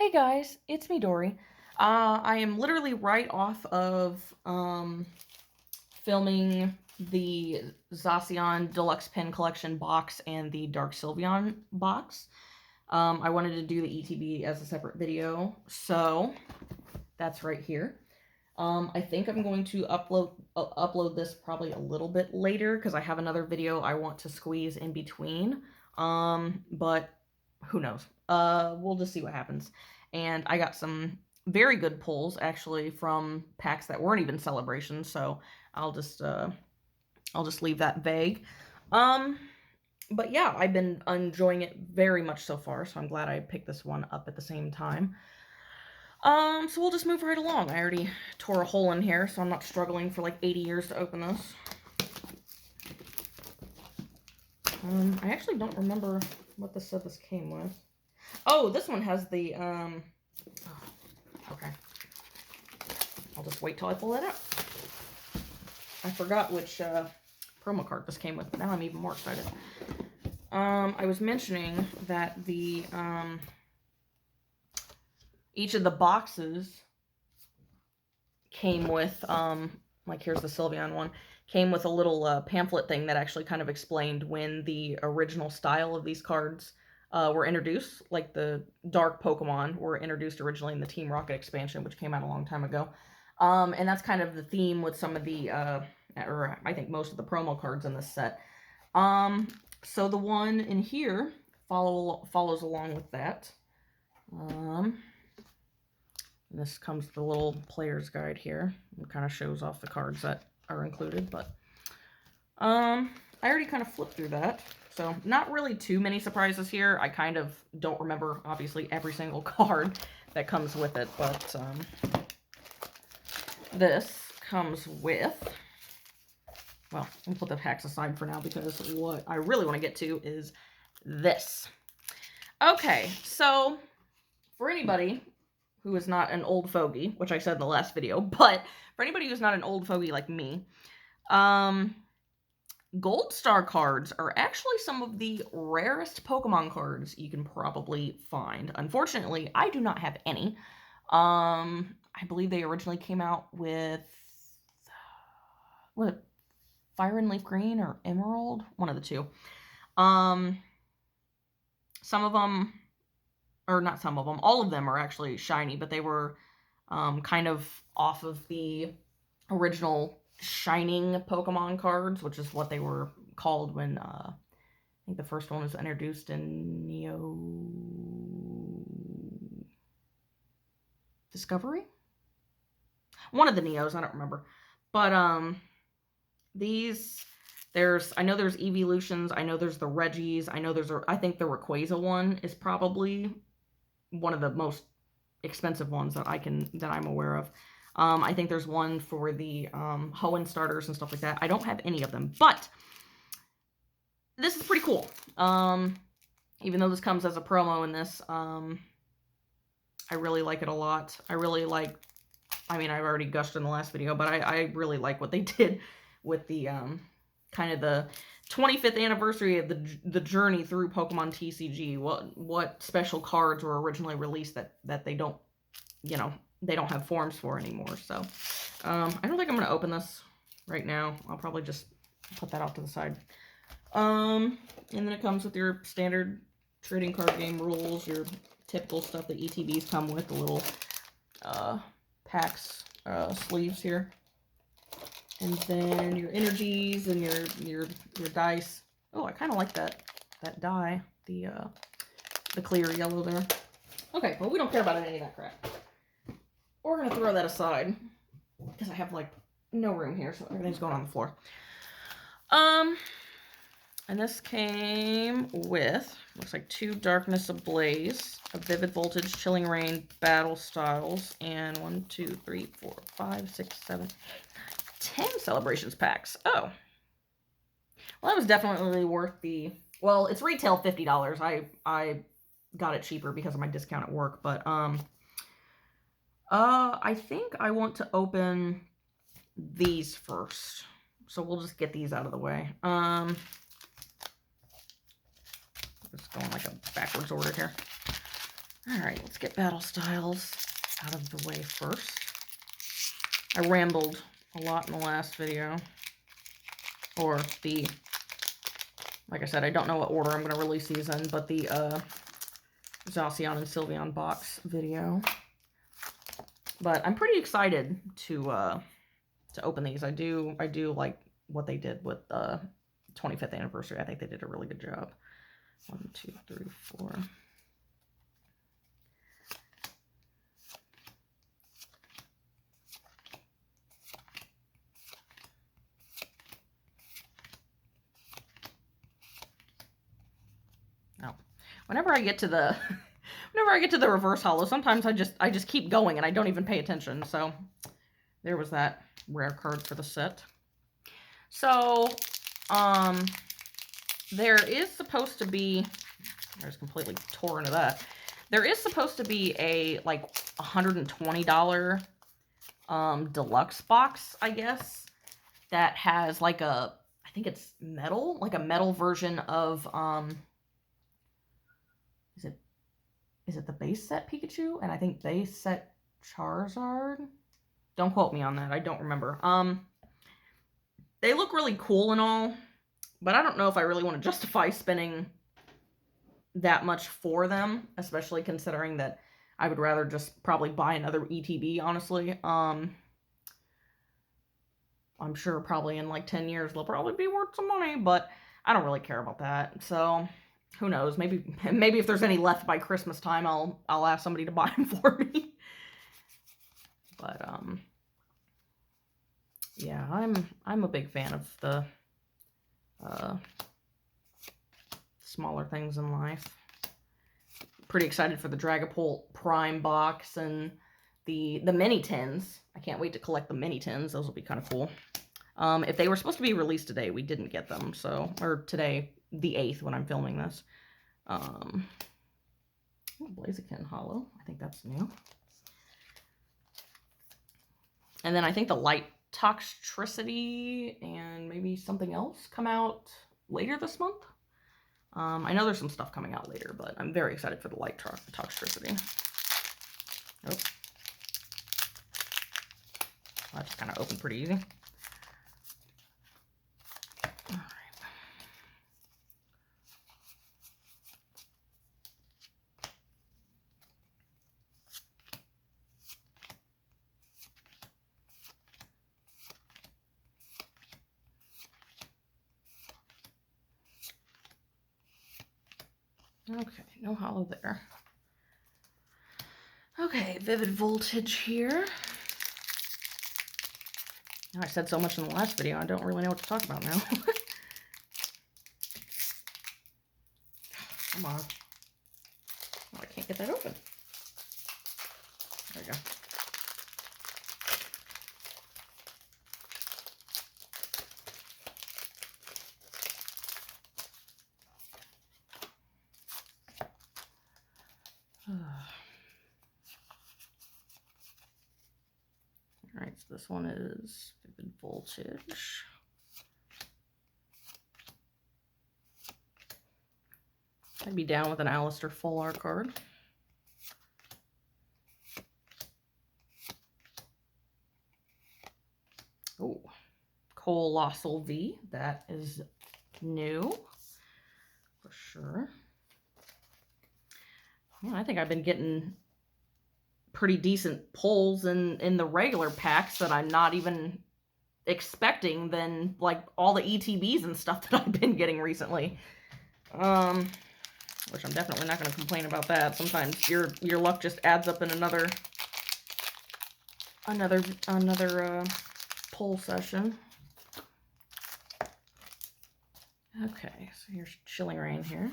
Hey guys, it's me, Dory. I am literally right off of filming the Zacian Deluxe Pin Collection box and the Dark Sylveon box. I wanted to do the ETB as a separate video, so that's right here. I think I'm going to upload this probably a little bit later because I have another video I want to squeeze in between. But who knows? We'll just see what happens. And I got some very good pulls actually from packs that weren't even celebrations, so I'll just leave that vague. But yeah, I've been enjoying it very much so far, so I'm glad I picked this one up at the same time. So we'll just move right along. I already tore a hole in here, so I'm not struggling for like 80 years to open this. I actually don't remember what this said this came with. Oh, this one has the, okay. I'll just wait till I pull it out. I forgot which, promo card this came with, but now I'm even more excited. I was mentioning that the, each of the boxes came with, like here's the Sylveon one, came with a little pamphlet thing that actually kind of explained when the original style of these cards were introduced, like the dark Pokemon were introduced originally in the Team Rocket expansion, which came out a long time ago. And that's kind of the theme with some of the, or I think most of the promo cards in this set. So the one in here follows along with that. This comes with the little player's guide here. It kind of shows off the cards that are included, but I already kind of flipped through that. So not really too many surprises here. I kind of don't remember, obviously, every single card that comes with it, but this comes with, well, I'll put the packs aside for now because what I really want to get to is this. Okay, so for anybody who is not an old fogey, which I said in the last video, but for anybody who's not an old fogey like me, Gold Star cards are actually some of the rarest Pokemon cards you can probably find. Unfortunately, I do not have any. I believe they originally came out with, what, Fire and Leaf Green or Emerald? One of the two. Some of them, or not some of them, all of them are actually shiny, but they were kind of off of the original shining Pokemon cards, which is what they were called when I think the first one was introduced in Neo Discovery? One of the Neos, I don't remember. But these, I know there's Evolutions, I know there's the Reggies, I know I think the Rayquaza one is probably one of the most expensive ones that I'm aware of. I think there's one for the Hoenn starters and stuff like that. I don't have any of them, but this is pretty cool. Even though this comes as a promo in this, I really like it a lot. I really like, I mean, I've already gushed in the last video, but I really like what they did with the kind of the 25th anniversary of the journey through Pokemon TCG. What special cards were originally released that they don't, you know, they don't have forms for anymore. So I don't think I'm going to open this right now. I'll probably just put that off to the side. And then it comes with your standard trading card game rules, your typical stuff that ETBs come with, the little packs sleeves here. And then your energies and your dice. Oh, I kind of like that die, the clear yellow there. Okay, well, we don't care about any of that crap. We're going to throw that aside because I have, like, no room here, so everything's going on the floor. And this came with, looks like 2 Darkness Ablaze, a Vivid Voltage, Chilling Rain, Battle Styles, and 1, 2, 3, 4, 5, 6, 7, 10 Celebrations packs. Oh. Well, that was definitely worth the, well, it's retail $50. I got it cheaper because of my discount at work, but I think I want to open these first. So we'll just get these out of the way. Just going like a backwards order here. All right, let's get battle styles out of the way first. I rambled a lot in the last video. Or the, like I said, I don't know what order I'm going to release these in, but the Zacian and Sylveon box video. But I'm pretty excited to open these. I do like what they did with the 25th anniversary. I think they did a really good job. 1, 2, 3, 4. Now, whenever I get to the reverse holo, sometimes I just keep going and I don't even pay attention. So there was that rare card for the set. So there is supposed to be, I just completely tore into that. There is supposed to be a like $120 deluxe box, I guess, that has like a, I think it's metal, like a metal version of is it the base set Pikachu? And I think base set Charizard? Don't quote me on that. I don't remember. They look really cool and all, but I don't know if I really want to justify spending that much for them, especially considering that I would rather just probably buy another ETB, honestly. I'm sure probably in like 10 years they'll probably be worth some money, but I don't really care about that. So who knows? Maybe if there's any left by Christmas time, I'll ask somebody to buy them for me. But yeah, I'm a big fan of the smaller things in life. Pretty excited for the Dragapult Prime box and the mini tins. I can't wait to collect the mini tins. Those will be kind of cool. If they were supposed to be released today, we didn't get them. So, or today, the 8th, when I'm filming this. Blaziken Holo. I think that's new. And then I think the Light Toxtricity and maybe something else come out later this month. I know there's some stuff coming out later, but I'm very excited for the Light Toxtricity. Oh. That just kind of opened pretty easy. All right. Okay, no holo there. Okay, Vivid Voltage here. I said so much in the last video, I don't really know what to talk about now. Come on. Oh, I can't get that open. There we go. Alright, so this one is Vivid Voltage. I'd be down with an Alistair full art card. Oh, Colossal V. That is new for sure. Yeah, I think I've been getting pretty decent pulls in the regular packs that I'm not even expecting than like all the ETBs and stuff that I've been getting recently. Which I'm definitely not going to complain about that. Sometimes your luck just adds up in another pull session. Okay, so here's Chilling Rain here.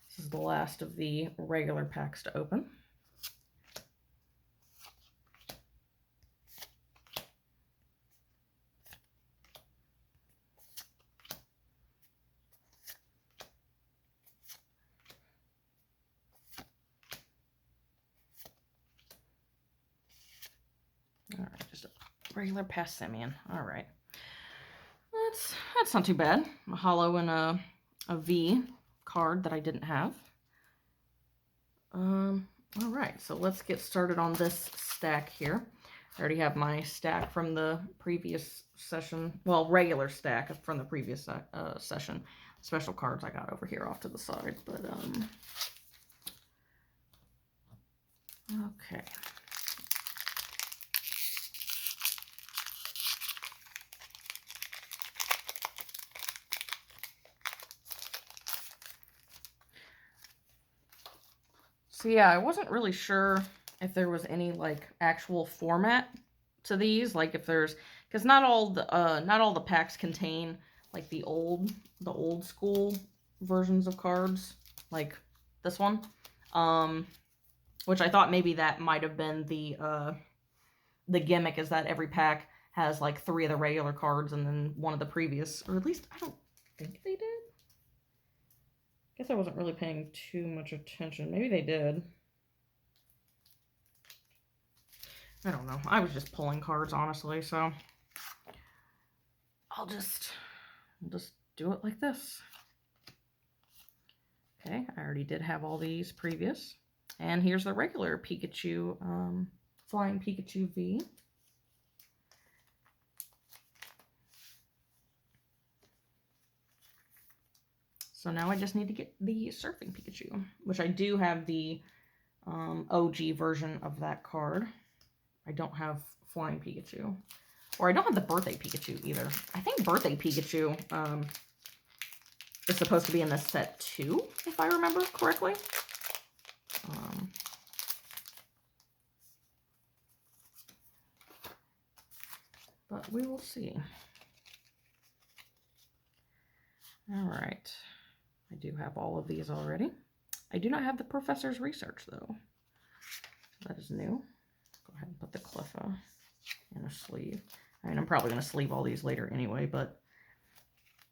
This is the last of the regular packs to open. All right, just a regular Passimian. All right, that's not too bad. A holo and a V card that I didn't have. All right, so let's get started on this stack here. I already have my stack from the previous session. Well, regular stack from the previous session. Special cards I got over here off to the side, but okay. So yeah, I wasn't really sure if there was any like actual format to these, like if there's, because not all the packs contain like the old school versions of cards, like this one, which I thought maybe that might have been the gimmick, is that every pack has like 3 of the regular cards and then one of the previous, or at least I don't think they did. Guess I wasn't really paying too much attention. Maybe they did. I don't know. I was just pulling cards, honestly, so I'll just do it like this. Okay, I already did have all these previous. And here's the regular Pikachu, Flying Pikachu V. So now I just need to get the Surfing Pikachu, which I do have the OG version of that card. I don't have Flying Pikachu. Or I don't have the Birthday Pikachu either. I think Birthday Pikachu is supposed to be in this set too, if I remember correctly. But we will see. All right. I do have all of these already. I do not have the Professor's Research, though. That is new. Go ahead and put the Cleffa in a sleeve. I mean, I'm probably going to sleeve all these later anyway, but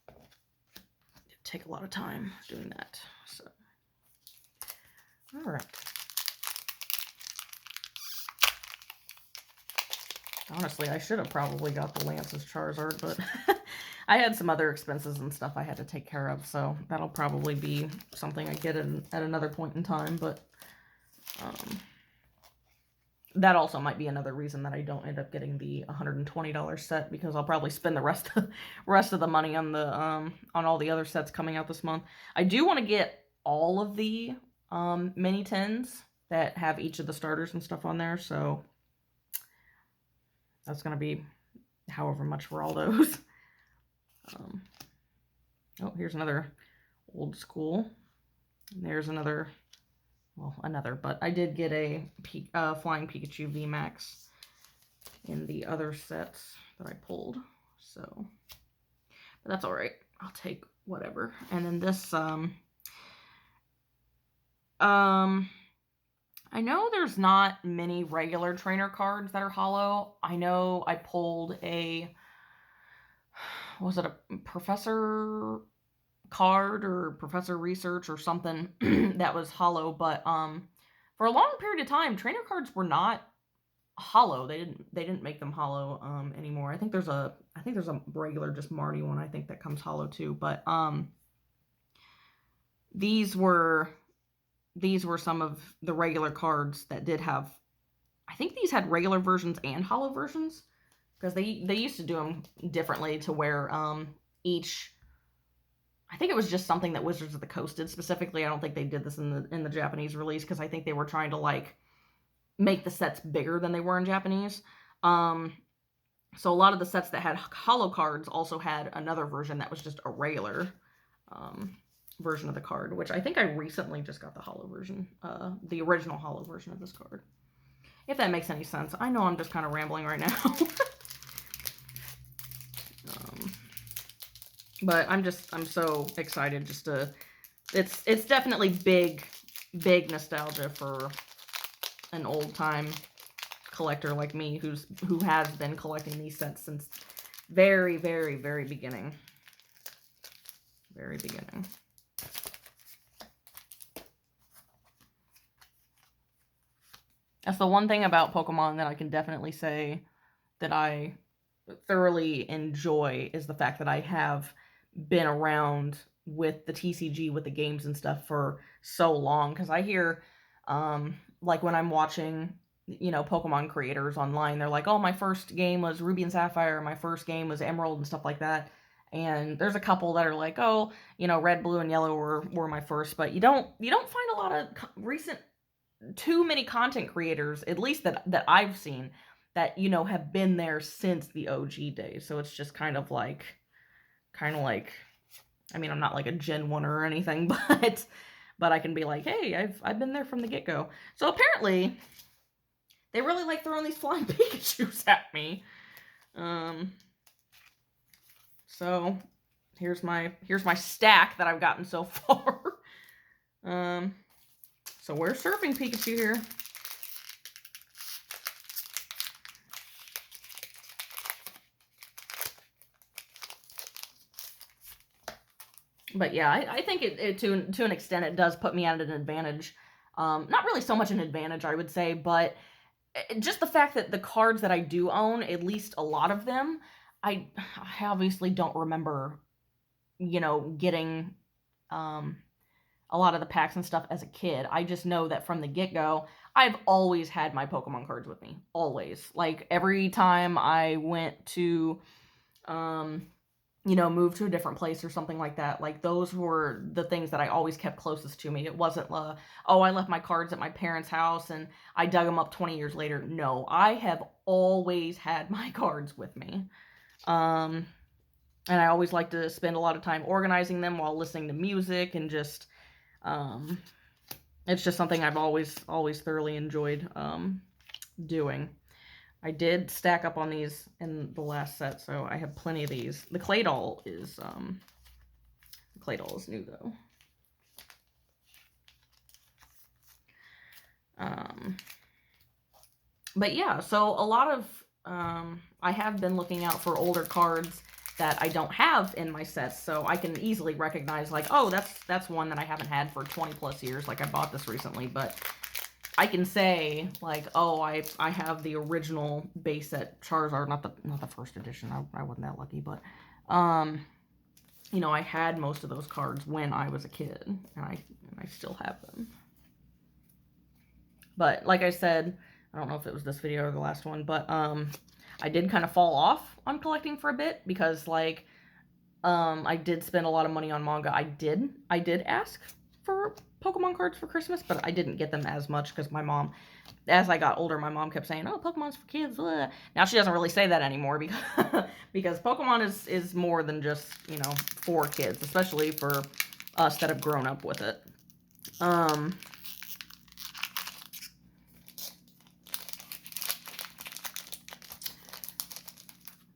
it'd take a lot of time doing that. So, all right. Honestly, I should have probably got the Lance's Charizard, but I had some other expenses and stuff I had to take care of, so that'll probably be something I get at another point in time, but that also might be another reason that I don't end up getting the $120 set, because I'll probably spend the rest of the money on the on all the other sets coming out this month. I do want to get all of the mini tins that have each of the starters and stuff on there, so that's going to be however much for all those. Oh, here's another old school. There's another, well, but I did get a Flying Pikachu VMAX in the other sets that I pulled, so, but that's all right. I'll take whatever. And then this, I know there's not many regular trainer cards that are hollow. I know I pulled a, was it a Professor card or Professor Research or something that was hollow, but for a long period of time, trainer cards were not hollow. They didn't make them hollow anymore. I think there's a regular just Marty one, I think, that comes hollow too, but these were some of the regular cards that did have, I think these had regular versions and hollow versions, because they used to do them differently to where each, I think it was just something that Wizards of the Coast did specifically. I don't think they did this in the Japanese release, because I think they were trying to like make the sets bigger than they were in Japanese. So a lot of the sets that had hollow cards also had another version that was just a regular version of the card, which I think I recently just got the hollow version, the original hollow version of this card. If that makes any sense. I know I'm just kind of rambling right now. But I'm so excited just to, it's definitely big nostalgia for an old time collector like me who has been collecting these sets since very, very, very beginning. Very beginning. That's the one thing about Pokemon that I can definitely say that I thoroughly enjoy, is the fact that I have been around with the TCG, with the games and stuff for so long. Because I hear a like when I'm watching, you know, Pokemon creators online, they're like, oh, my first game was Ruby and Sapphire, my first game was Emerald and stuff like that. And there's a couple that are like, oh, you know, Red, Blue, and Yellow were my first, but you don't find a lot of recent, too many content creators, at least that I've seen, that, you know, have been there since the OG days. So it's just kind of like, I mean, I'm not like a Gen 1 or anything, but I can be like, hey, I've been there from the get-go. So apparently, they really like throwing these flying Pikachus at me. So here's my stack that I've gotten so far. So we're surfing Pikachu here. But yeah, I think it to an extent it does put me at an advantage. Not really so much an advantage, I would say, but just the fact that the cards that I do own, at least a lot of them, I obviously don't remember, you know, getting a lot of the packs and stuff as a kid. I just know that from the get-go, I've always had my Pokemon cards with me. Always. Like, every time I went to, you know, move to a different place or something like that, like, those were the things that I always kept closest to me. It wasn't, oh, I left my cards at my parents' house and I dug them up 20 years later. No, I have always had my cards with me. And I always like to spend a lot of time organizing them while listening to music, and just, it's just something I've always thoroughly enjoyed doing. I did stack up on these in the last set, so I have plenty of these. The Claydol is new though. But yeah, so a lot of I have been looking out for older cards that I don't have in my sets, so I can easily recognize, like, oh, that's one that I haven't had for 20 plus years. Like, I bought this recently, but I can say, like, oh, I have the original base set Charizard, not the first edition. I wasn't that lucky, but you know, I had most of those cards when I was a kid, and I still have them. But like I said, I don't know if it was this video or the last one, but I did kind of fall off on collecting for a bit because, like, I did spend a lot of money on manga. I did ask for Pokemon cards for Christmas, but I didn't get them as much because my mom, as I got older, my mom kept saying, oh, Pokemon's for kids. Blah. Now she doesn't really say that anymore because Pokemon is more than just, you know, for kids, especially for us that have grown up with it.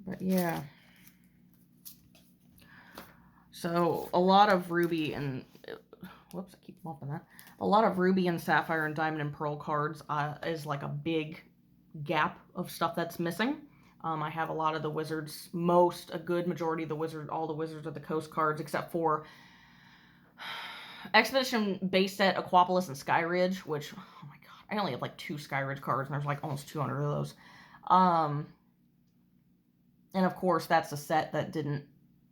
But yeah. So a lot of Ruby and whoops, I keep bumping that. A lot of Ruby and Sapphire and Diamond and Pearl cards is like a big gap of stuff that's missing. I have a lot of the Wizards, a good majority of all the Wizards of the Coast cards, except for Expedition base set Aquapolis and Skyridge, which, oh my god, I only have like 2 Skyridge cards, and there's like almost 200 of those. And of course, that's a set that didn't,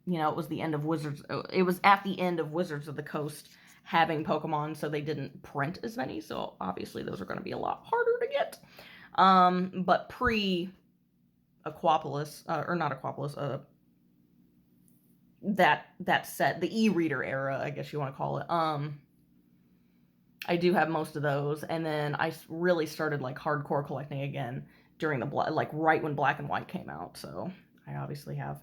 you know, it was the end of Wizards. It was at the end of Wizards of the Coast having Pokemon, so they didn't print as many. So obviously, those are going to be a lot harder to get. But pre-Aquapolis, or not Aquapolis, that set, the e-reader era, I guess you want to call it. I do have most of those, and then I really started like hardcore collecting again during like right when Black and White came out. So I obviously have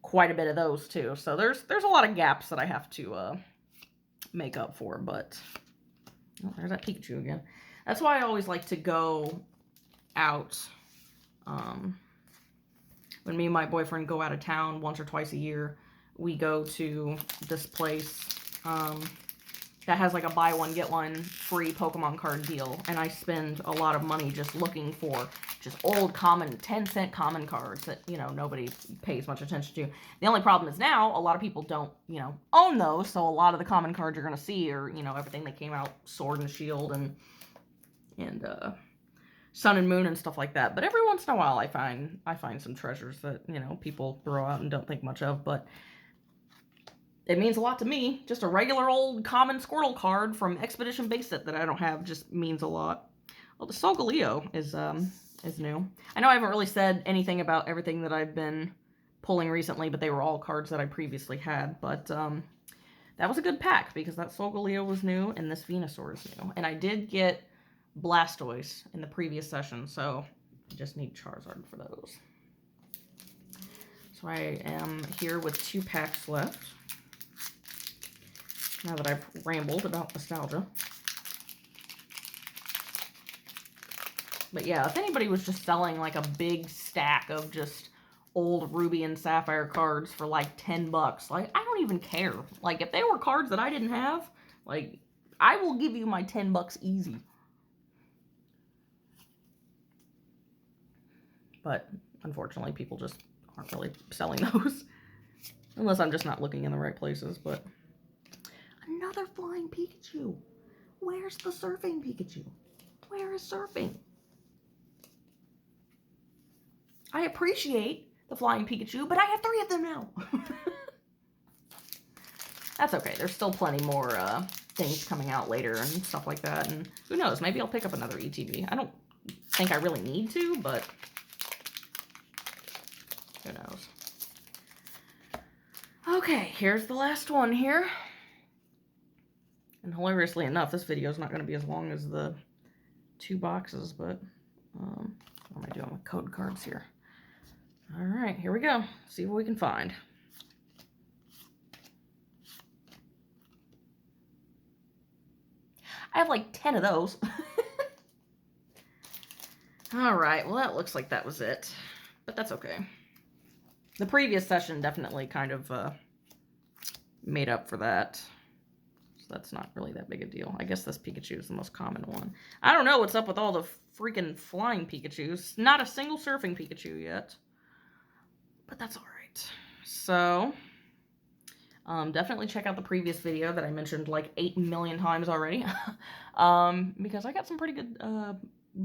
quite a bit of those too. So there's a lot of gaps that I have to make up for. But oh, there's that Pikachu again. That's why I always like to go out. When me and my boyfriend go out of town once or twice a year, we go to this place that has like a buy one get one free Pokemon card deal, and I spend a lot of money just looking for just old common 10-cent common cards that, you know, nobody pays much attention to. The only problem is now a lot of people don't, you know, own those, so a lot of the common cards you're going to see are, you know, everything that came out Sword and Shield and Sun and Moon and stuff like that. But every once in a while I find some treasures that, you know, people throw out and don't think much of, but it means a lot to me. Just a regular old common Squirtle card from Expedition base set that I don't have just means a lot. Oh, the Solgaleo is new. I know I haven't really said anything about everything that I've been pulling recently, but they were all cards that I previously had. But that was a good pack because that Solgaleo was new and this Venusaur is new. And I did get Blastoise in the previous session, so I just need Charizard for those. So I am here with 2 packs left. Now that I've rambled about nostalgia. But yeah, if anybody was just selling like a big stack of just old Ruby and Sapphire cards for like 10 bucks, like, I don't even care. Like, if they were cards that I didn't have, like, I will give you my 10 bucks easy. But unfortunately, people just aren't really selling those. Unless I'm just not looking in the right places, but... Another flying Pikachu! Where's the surfing Pikachu? Where is surfing? I appreciate the flying Pikachu, but I have 3 of them now. That's okay. There's still plenty more things coming out later and stuff like that. And who knows? Maybe I'll pick up another ETB. I don't think I really need to, but who knows? Okay, here's the last one here. And hilariously enough, this video is not going to be as long as the 2 boxes, but what am I doing with code cards here? All right, here we go. See what we can find. I have like 10 of those. All right, well, that looks like that was it, but that's okay. The previous session definitely kind of made up for that. So that's not really that big a deal. I guess this Pikachu is the most common one. I don't know what's up with all the freaking flying Pikachus. Not a single surfing Pikachu yet. But that's all right. So, definitely check out the previous video that I mentioned like 8 million times already. Because I got some pretty good,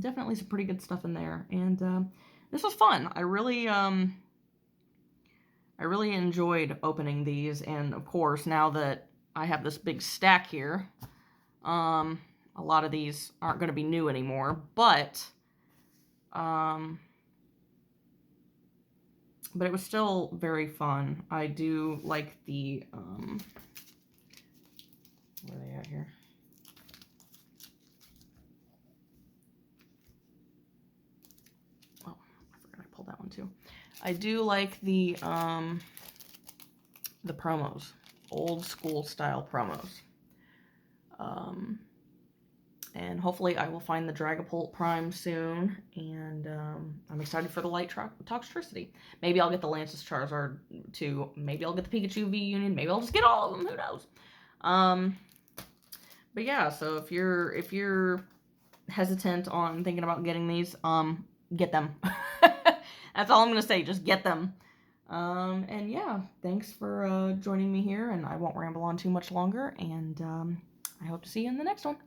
definitely some pretty good stuff in there. And this was fun. I really enjoyed opening these. And of course, now that I have this big stack here, a lot of these aren't going to be new anymore. But it was still very fun. I do like the, where are they at here? Oh, I forgot I pulled that one too. I do like the promos. Old school style promos. And hopefully I will find the Dragapult Prime soon. And I'm excited for the Light Toxtricity. Maybe I'll get the Lance's Charizard too. Maybe I'll get the Pikachu V-Union. Maybe I'll just get all of them. Who knows? But yeah, so if you're hesitant on thinking about getting these, get them. That's all I'm going to say. Just get them. And yeah, thanks for joining me here. And I won't ramble on too much longer. And I hope to see you in the next one.